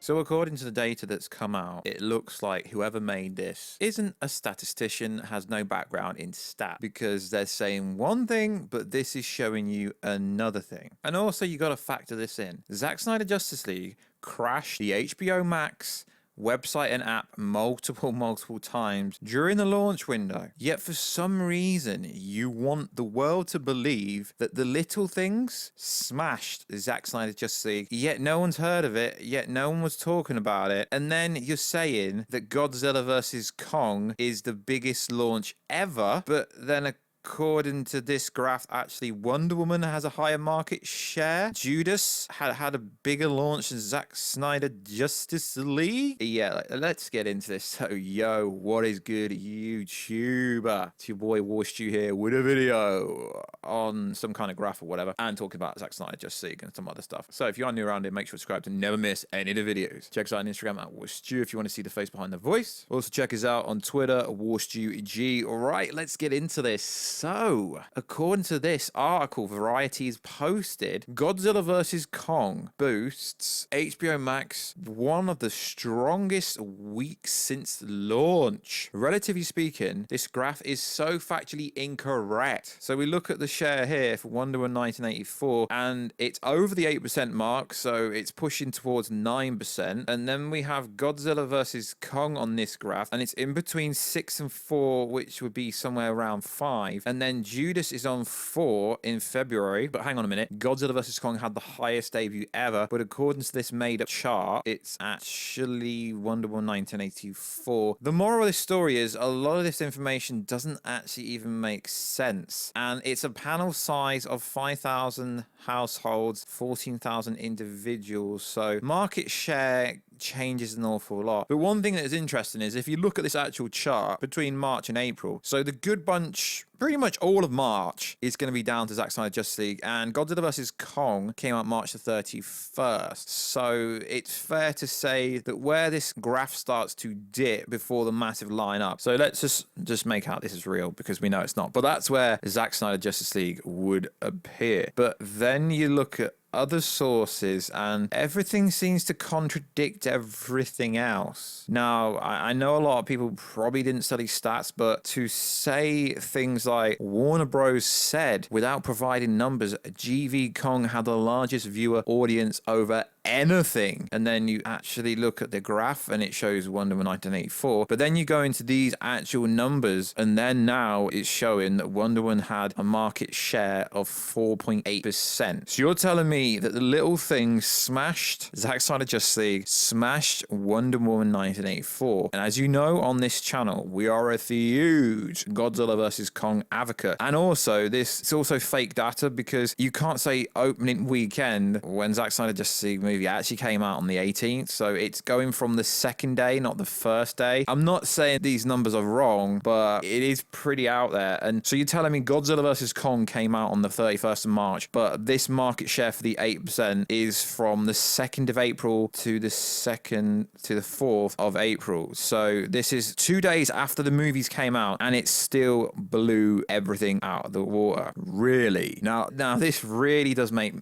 So according to the data that's come out, it looks like whoever made this isn't a statistician, has no background in stat, because they're saying one thing, but this is showing you another thing. And also you got to factor this in. Zack Snyder Justice League crashed the HBO Max website and app multiple times during the launch window. Yet for some reason, you want the world to believe that the little things smashed Zack Snyder's Justice League, yet no one's heard of it, yet no one was talking about it. And then you're saying that Godzilla vs. Kong is the biggest launch ever, but then according to this graph, actually Wonder Woman has a higher market share. Judas had a bigger launch than Zack Snyder Justice League. Yeah, let's get into this. So, yo, what is good, YouTuber? It's your boy Warstu here with a video on some kind of graph or whatever, and talking about Zack Snyder Justice League and some other stuff. So if you are new around here, make sure to subscribe to never miss any of the videos. Check us out on Instagram at Warstu if you want to see the face behind the voice. Also check us out on Twitter, WarstuG. All right, let's get into this. So, according to this article, Variety's posted, Godzilla vs. Kong boosts HBO Max one of the strongest weeks since launch. Relatively speaking, this graph is so factually incorrect. So we look at the share here for Wonder Woman 1984, and it's over the 8% mark, so it's pushing towards 9%. And then we have Godzilla vs. Kong on this graph, and it's in between 6 and 4, which would be somewhere around 5. And then Judas is on 4 in February. But hang on a minute. Godzilla vs. Kong had the highest debut ever. But according to this made-up chart, it's actually Wonder Woman 1984. The moral of this story is a lot of this information doesn't actually even make sense. And it's a panel size of 5,000 households, 14,000 individuals. So market share changes an awful lot. But one thing that is interesting is if you look at this actual chart between March and April, so the good bunch, pretty much all of March is going to be down to Zack Snyder Justice League, and Godzilla vs. Kong came out March the 31st. So it's fair to say that where this graph starts to dip before the massive line up. So let's just make out this is real, because we know it's not. But that's where Zack Snyder Justice League would appear. But then you look at other sources and everything seems to contradict everything else. Now, I know a lot of people probably didn't study stats, but to say things like Warner Bros. Said without providing numbers, GV Kong had the largest viewer audience over anything, and then you actually look at the graph and it shows Wonder Woman 1984, but then you go into these actual numbers and then now it's showing that Wonder Woman had a market share of 4.8%. So you're telling me that the little things smashed Zack Snyder Justice League, smashed Wonder Woman 1984, and as you know on this channel, we are a huge Godzilla vs. Kong advocate. And also it's also fake data, because you can't say opening weekend when Zack Snyder Justice League movie actually came out on the 18th, so it's going from the second day, not the first day. I'm not saying these numbers are wrong, but it is pretty out there. And so you're telling me Godzilla vs. Kong came out on the 31st of March, but this market share for the 8% is from the 2nd of April to the 2nd to the 4th of April. So this is 2 days after the movies came out, and it still blew everything out of the water. Really? Now this really does make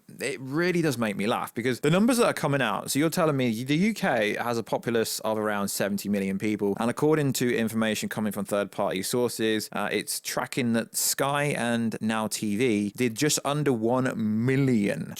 me laugh, because the numbers that are coming out, so you're telling me the UK has a populace of around 70 million people, and according to information coming from third-party sources, it's tracking that Sky and Now TV did just under 1 million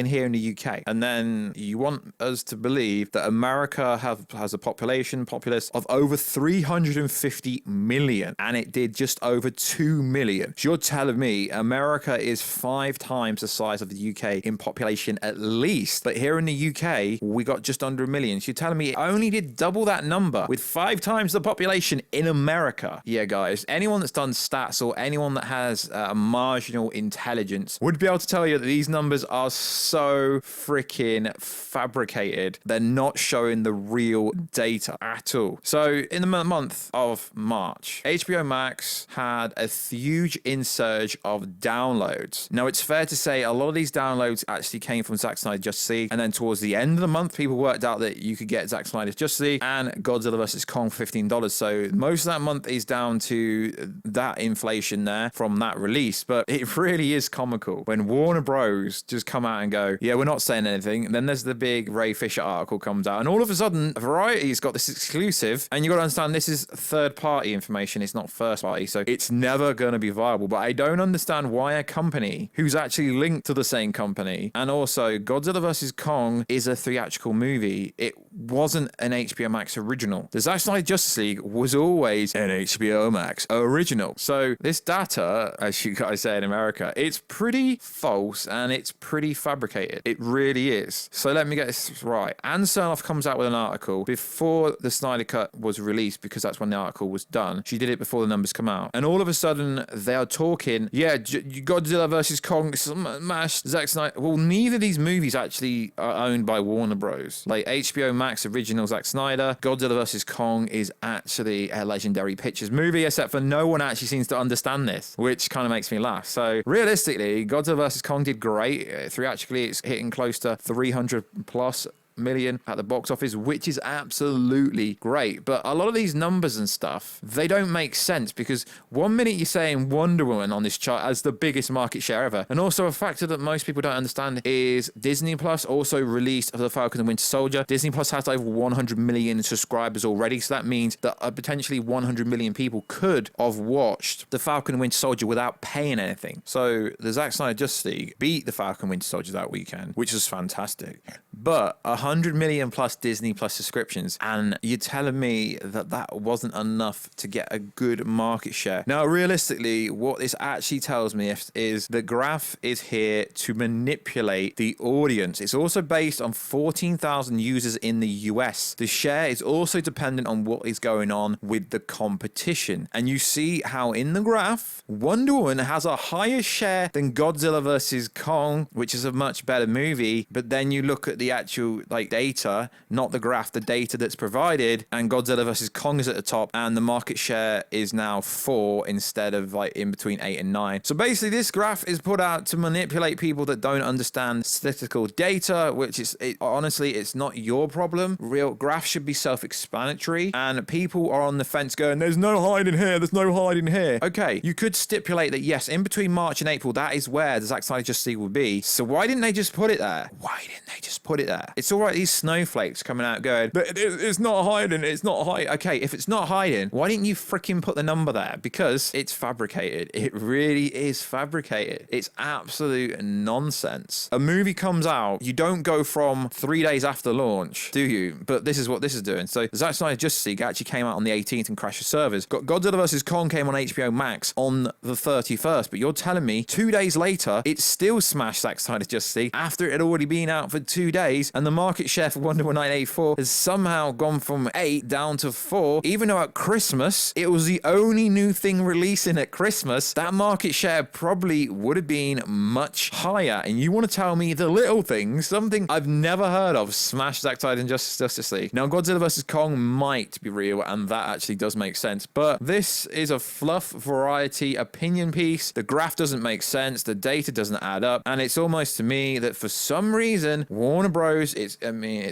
here in the UK. And then you want us to believe that America has a populace of over 350 million, and it did just over 2 million. So you're telling me America is 5 times the size of the UK in population at least, but here in the UK, we got just under 1 million. So you're telling me it only did double that number with 5 times the population in America. Yeah, guys, anyone that's done stats or anyone that has a marginal intelligence would be able to tell you that these numbers are so freaking fabricated. They're not showing the real data at all. So in the month of March, HBO Max had a huge insurge of downloads. Now, it's fair to say a lot of these downloads actually came from Zack Snyder Justice Justice League. And then towards the end of the month, people worked out that you could get Zack Snyder's Justice League and Godzilla vs. Kong for $15. So most of that month is down to that inflation there from that release. But it really is comical when Warner Bros. Just come out and go, yeah, we're not saying anything. And then there's the big Ray Fisher article comes out. And all of a sudden, Variety's got this exclusive. And you got to understand, this is third-party information. It's not first-party. So it's never going to be viable. But I don't understand why a company who's actually linked to the same company, and also Godzilla vs. Kong is a theatrical movie. It wasn't an HBO Max original. The Zack Snyder Justice League was always an HBO Max original. So this data, as you guys say in America, it's pretty false and it's pretty fabricated. It really is. So let me get this right. Ann Sernoff comes out with an article before the Snyder Cut was released, because that's when the article was done. She did it before the numbers come out. And all of a sudden, they are talking, yeah, Godzilla vs. Kong smash Zack Snyder. Well, neither of these movies actually are owned by Warner Bros. Like HBO Max original Zack Snyder, Godzilla vs. Kong is actually a Legendary Pictures movie, except for no one actually seems to understand this, which kind of makes me laugh. So realistically, Godzilla vs. Kong did great. Theatrically, it's hitting close to 300 plus million at the box office, which is absolutely great. But a lot of these numbers and stuff, they don't make sense, because one minute you're saying Wonder Woman on this chart as the biggest market share ever, and also a factor that most people don't understand is Disney Plus also released The Falcon and Winter Soldier. Disney Plus has over 100 million subscribers already, so that means that potentially 100 million people could have watched The Falcon and Winter Soldier without paying anything. So the Zack Snyder Justice League beat The Falcon and Winter Soldier that weekend, which was fantastic. But 100 million plus Disney Plus subscriptions, and you're telling me that that wasn't enough to get a good market share. Now, realistically, what this actually tells me is the graph is here to manipulate the audience. It's also based on 14,000 users in the US. The share is also dependent on what is going on with the competition. And you see how in the graph, Wonder Woman has a higher share than Godzilla vs. Kong, which is a much better movie. But then you look at the actual data, not the graph, the data that's provided, and Godzilla vs. Kong is at the top, and the market share is now 4 instead of in between 8 and 9. So basically, this graph is put out to manipulate people that don't understand statistical data, which is honestly, it's not your problem. Real graphs should be self-explanatory, and people are on the fence going, there's no hiding here, there's no hiding here. Okay, you could stipulate that yes, in between March and April, that is where the Zack Snyder Justice League would be. So why didn't they just put it there? Why didn't they just put it there? It's all right, these snowflakes coming out going, but it's not hiding, it's not hiding. Okay, if it's not hiding, why didn't you freaking put the number there? Because it's fabricated. It really is fabricated. It's absolute nonsense. A movie comes out, you don't go from 3 days after launch, do you? But this is what this is doing. So Zack Snyder Justice League actually came out on the 18th and crashed the servers. Godzilla vs. Kong came on HBO Max on the 31st, but you're telling me 2 days later, it still smashed Zack Snyder Justice League after it had already been out for 2 days, and the market share for Wonder Woman 1984 has somehow gone from 8 down to 4, even though at Christmas, it was the only new thing releasing at Christmas. That market share probably would have been much higher, and you want to tell me the little things, something I've never heard of, smash Zack Snyder and Justice League. Now, Godzilla vs. Kong might be real, and that actually does make sense, but this is a fluff variety opinion piece. The graph doesn't make sense, the data doesn't add up, and it's almost to me that for some reason, Warner Bros, it's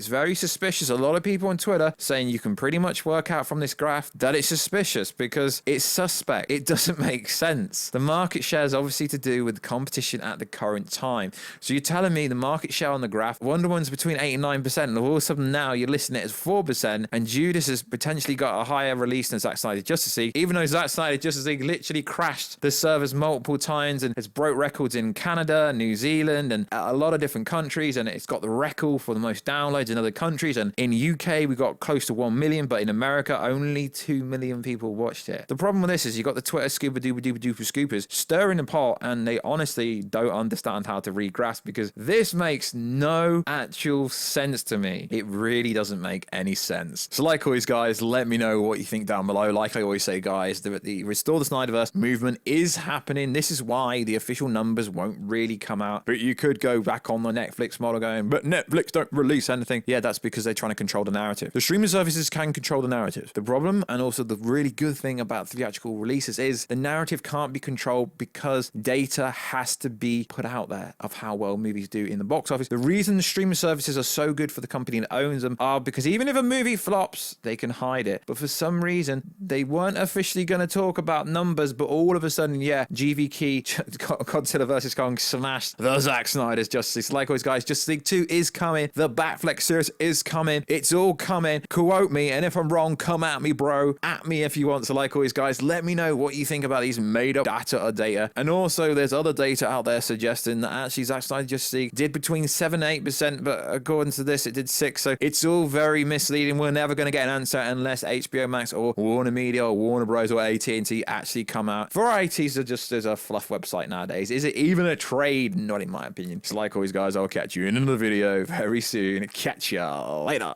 very suspicious. A lot of people on Twitter saying you can pretty much work out from this graph that it's suspicious because it's suspect. It doesn't make sense. The market share is obviously to do with the competition at the current time. So you're telling me the market share on the graph, Wonder Woman's between 8 and 9%, and all of a sudden now you're listing it as 4%, and Judas has potentially got a higher release than Zack Snyder Justice League, even though Zack Snyder Justice League literally crashed the servers multiple times and has broke records in Canada, New Zealand, and a lot of different countries, and it's got the record for the most downloads in other countries. And in UK we got close to 1 million, but in America only 2 million people watched it. The problem with this is you got the Twitter scuba dooba dooba dooper scoopers stirring the pot, and they honestly don't understand how to read graphs, because this makes no actual sense to me. It really doesn't make any sense. So like always, guys, let me know what you think down below. Like I always say, guys, the Restore the Snyderverse movement is happening. This is why the official numbers won't really come out, but you could go back on the Netflix model going, but Netflix don't release anything. Yeah, that's because they're trying to control the narrative. The streaming services can control the narrative. The problem, and also the really good thing about theatrical releases, is the narrative can't be controlled because data has to be put out there of how well movies do in the box office. The reason the streaming services are so good for the company that owns them are because even if a movie flops, they can hide it. But for some reason, they weren't officially going to talk about numbers, but all of a sudden, yeah, GVK, Godzilla vs. Kong smashed the Zack Snyder's Justice League. Like always, guys, Justice League 2 is coming. The Batfleck series is coming. It's all coming. Quote me, and if I'm wrong, come at me, bro. At me if you want. So like always, guys, let me know what you think about these made-up data. And also, there's other data out there suggesting that actually Zack Snyder Justice League did between 7 and 8%, but according to this, it did 6. So it's all very misleading. We're never going to get an answer unless HBO Max or Warner Media or Warner Bros. Or AT&T actually come out. Varieties are just as a fluff website nowadays. Is it even a trade? Not in my opinion. So like always, guys, I'll catch you in another video very soon. Catch ya later.